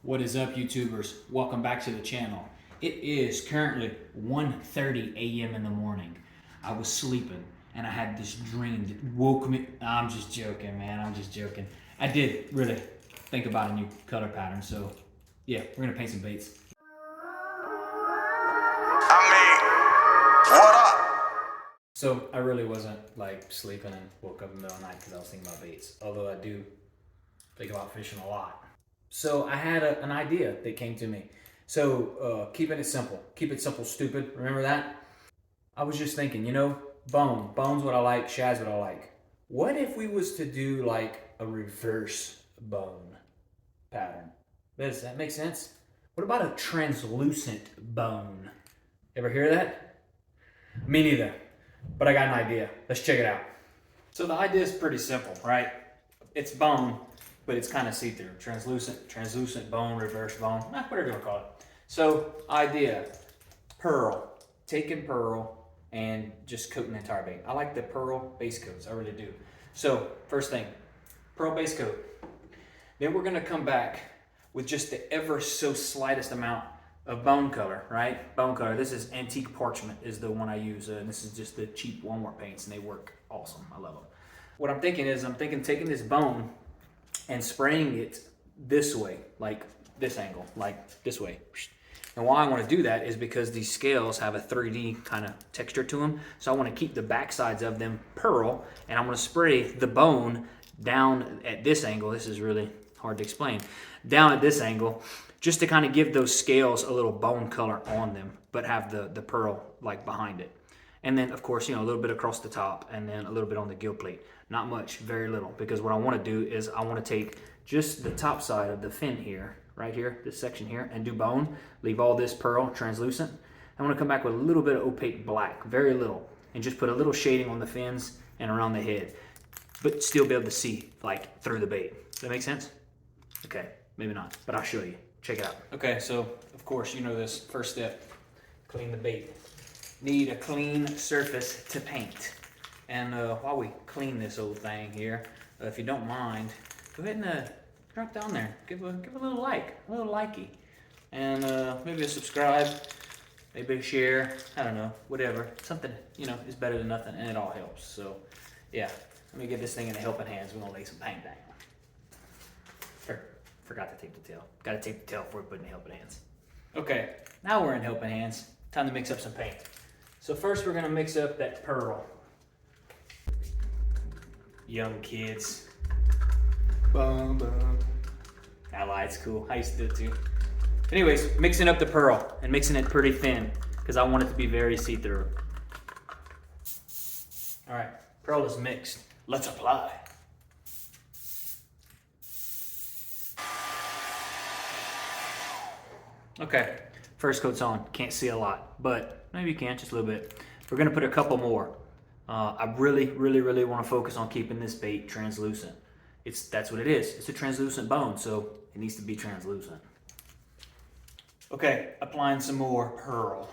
What is up, YouTubers? Welcome back to the channel. It is currently 1:30 a.m. in the morning. I was sleeping and I had this dream that woke me. I'm just joking, man. I'm just joking. I did really think about a new color pattern, so yeah, we're gonna paint some baits. What up? So I really wasn't like sleeping and woke up in the middle of the night because I was thinking about baits. Although I do think about fishing a lot. So I had an idea that came to me. So keeping it simple. Keep it simple, stupid. Remember that? I was just thinking, bone's what I like, shad's what I like. What if we was to do like a reverse bone pattern? Does that make sense? What about a translucent bone? Ever hear that? Me neither, but I got an idea. Let's check it out. So the idea is pretty simple, right? It's bone, but it's kind of see-through. Translucent bone, reverse bone, whatever you want to call it. So idea, pearl. Taking pearl and just coating the entire bait. I like the pearl base coats, I really do. So first thing, pearl base coat. Then we're gonna come back with just the ever so slightest amount of bone color, right? Bone color. This is Antique Parchment is the one I use. And this is just the cheap Walmart paints and they work awesome. I love them. What I'm thinking is taking this bone and spraying it this way, like this angle, like this way. And why I want to do that is because these scales have a 3D kind of texture to them. So I want to keep the back sides of them pearl, and I'm going to spray the bone down at this angle. This is really hard to explain. Down at this angle, just to kind of give those scales a little bone color on them, but have the pearl like behind it. And then, of course, a little bit across the top and then a little bit on the gill plate. Not much, very little, because what I want to do is I want to take just the top side of the fin here, right here, this section here, and do bone. Leave all this pearl translucent. I want to come back with a little bit of opaque black, very little, and just put a little shading on the fins and around the head, but still be able to see like through the bait. Does that make sense? Okay, maybe not, but I'll show you. Check it out. Okay, so of course, you know this. First step, clean the bait. Need a clean surface to paint. And while we clean this old thing here, if you don't mind, go ahead and drop down there. Give a little like, a little likey. And maybe a subscribe, maybe a share, I don't know, whatever. Something, is better than nothing, and it all helps. So, yeah, let me get this thing in the helping hands. We're gonna lay some paint down. Forgot to tape the tail. Gotta tape the tail before we put in the helping hands. Okay, now we're in helping hands. Time to mix up some paint. So first we're gonna mix up that pearl. Young kids. Boom, boom. That light's cool. I used to do it too. Anyways, mixing up the pearl and mixing it pretty thin because I want it to be very see-through. All right, pearl is mixed. Let's apply. Okay, first coat's on. Can't see a lot, but maybe you can, just a little bit. We're gonna put a couple more. I really want to focus on keeping this bait translucent. That's what it is. It's a translucent bone, so it needs to be translucent. Okay, applying some more pearl.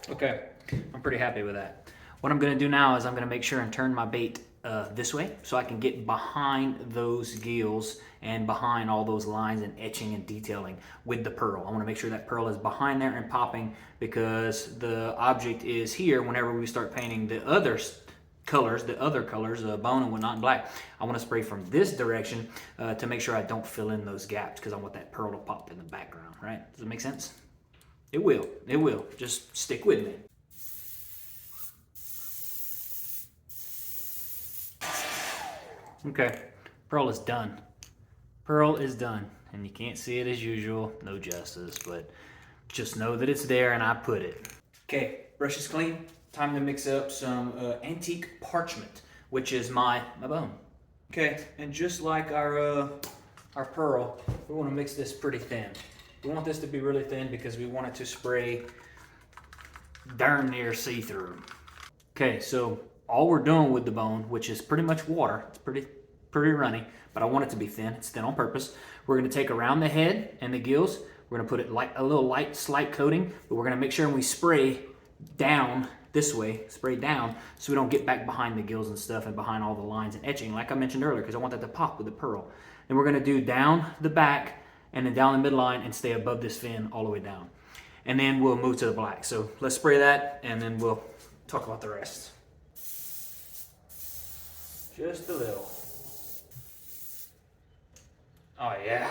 Okay, I'm pretty happy with that. What I'm gonna do now is I'm gonna make sure and turn my bait this way so I can get behind those gills and behind all those lines and etching and detailing with the pearl. I want to make sure that pearl is behind there and popping because the object is here whenever we start painting the other colors, bone and whatnot, and black. I want to spray from this direction to make sure I don't fill in those gaps because I want that pearl to pop in the background, right? Does it make sense? It will. Just stick with me. Okay, pearl is done. Pearl is done, and you can't see it as usual, no justice, but just know that it's there and I put it. Okay, brush is clean. Time to mix up some Antique Parchment, which is my bone. Okay, and just like our pearl, we want to mix this pretty thin. We want this to be really thin because we want it to spray darn near see-through. Okay, so all we're doing with the bone, which is pretty much water, it's pretty runny, but I want it to be thin. It's thin on purpose. We're going to take around the head and the gills. We're going to put it like a little slight coating, but we're going to make sure we spray down this way, spray down, so we don't get back behind the gills and stuff and behind all the lines and etching, like I mentioned earlier, because I want that to pop with the pearl. And we're gonna do down the back and then down the midline and stay above this fin all the way down. And then we'll move to the black. So let's spray that and then we'll talk about the rest. Just a little. Oh yeah,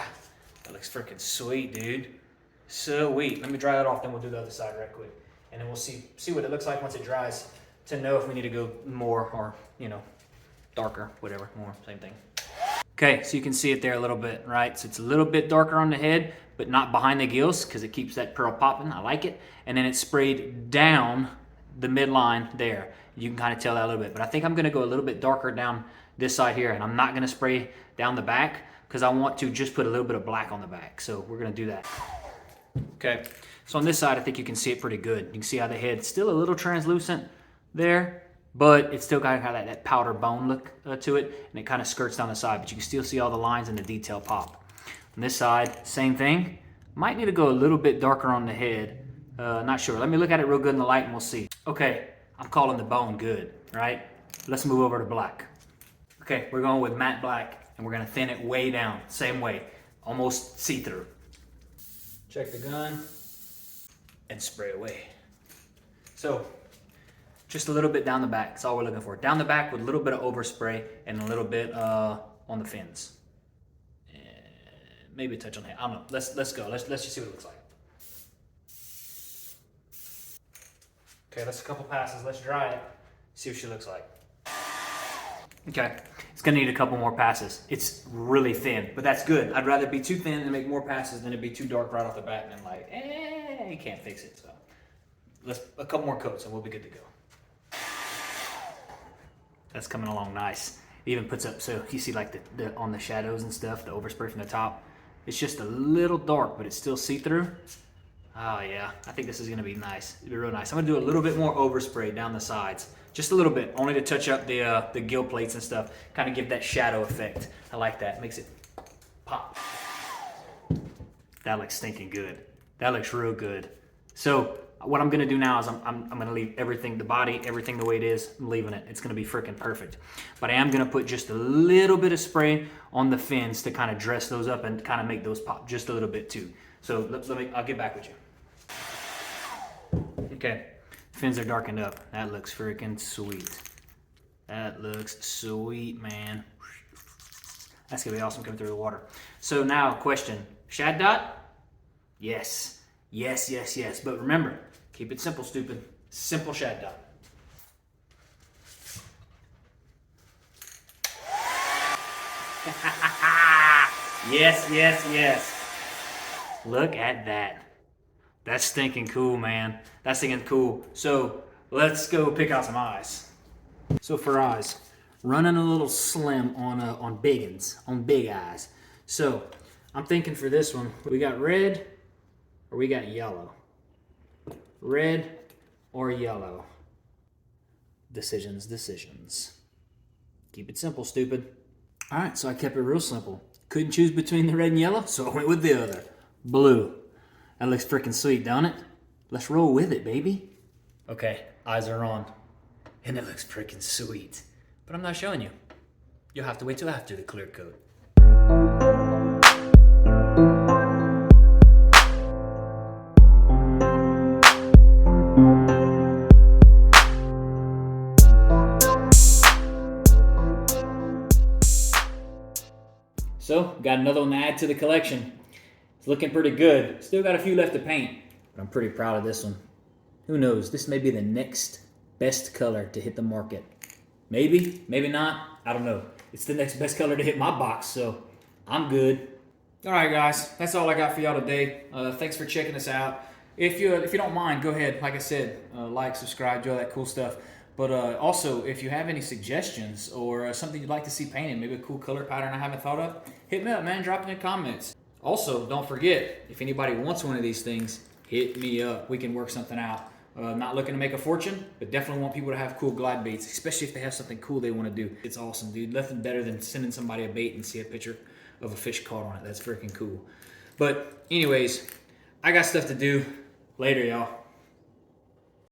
that looks freaking sweet, dude. Sweet. Let me dry that off, then we'll do the other side right quick. And then we'll see what it looks like once it dries to know if we need to go more or, you know, darker, whatever, more, same thing. Okay, so you can see it there a little bit, right? So it's a little bit darker on the head, but not behind the gills because it keeps that pearl popping. I like it. And then it's sprayed down the midline there. You can kind of tell that a little bit, but I think I'm gonna go a little bit darker down this side here, and I'm not gonna spray down the back because I want to just put a little bit of black on the back. So we're gonna do that. Okay, so on this side, I think you can see it pretty good. You can see how the head's still a little translucent there, but it's still kind of have that powder bone look to it, and it kind of skirts down the side, but you can still see all the lines and the detail pop. On this side, same thing. Might need to go a little bit darker on the head. Not sure. Let me look at it real good in the light and we'll see. Okay, I'm calling the bone good, right? Let's move over to black. Okay, we're going with matte black, and we're gonna thin it way down, same way, almost see-through. Check the gun and spray away. So, just a little bit down the back, that's all we're looking for. Down the back with a little bit of overspray and a little bit on the fins. And maybe a touch on the head, I don't know. Let's go, let's just see what it looks like. Okay, that's a couple passes, let's dry it, see what she looks like. Okay, it's gonna need a couple more passes. It's really thin, but that's good. I'd rather be too thin and make more passes than it be too dark right off the bat and then like, you can't fix it. So let's a couple more coats and we'll be good to go. That's coming along nice. It even puts up, so you see like the on the shadows and stuff, the overspray from the top. It's just a little dark, but it's still see-through. Oh yeah, I think this is gonna be nice. It'll be real nice. I'm gonna do a little bit more overspray down the sides. Just a little bit, only to touch up the gill plates and stuff. Kind of give that shadow effect. I like that, makes it pop. That looks stinking good. That looks real good. So what I'm gonna do now is I'm gonna leave everything, the body, everything the way it is, I'm leaving it. It's gonna be freaking perfect. But I am gonna put just a little bit of spray on the fins to kind of dress those up and kind of make those pop just a little bit too. So I'll get back with you. Okay, fins are darkened up. That looks freaking sweet. That looks sweet, man. That's gonna be awesome coming through the water. So now, question, shad dot? Yes, yes, yes, yes. But remember, keep it simple, stupid. Simple shad dot. Yes, yes, yes. Look at that. That's stinking cool, man. That's stinking cool. So let's go pick out some eyes. So for eyes, running a little slim on biggins, on big eyes. So I'm thinking for this one, we got red or we got yellow. Red or yellow. Decisions, decisions. Keep it simple, stupid. All right, so I kept it real simple. Couldn't choose between the red and yellow, so I went with the other. Blue. That looks freaking sweet, don't it? Let's roll with it, baby. Okay, eyes are on. And it looks freaking sweet. But I'm not showing you. You'll have to wait till after the clear coat. So, got another one to add to the collection. It's looking pretty good. Still got a few left to paint, but I'm pretty proud of this one. Who knows? This may be the next best color to hit the market. Maybe, maybe not. I don't know. It's the next best color to hit my box, so I'm good. All right, guys. That's all I got for y'all today. Thanks for checking us out. If you don't mind, go ahead. Like I said, like, subscribe, do all that cool stuff. But also, if you have any suggestions or something you'd like to see painted, maybe a cool color pattern I haven't thought of, hit me up, man. Drop it in the comments. Also, don't forget, if anybody wants one of these things, hit me up. We can work something out. Not looking to make a fortune, but definitely want people to have cool glide baits, especially if they have something cool they want to do. It's awesome, dude. Nothing better than sending somebody a bait and see a picture of a fish caught on it. That's freaking cool. But anyways, I got stuff to do. Later, y'all.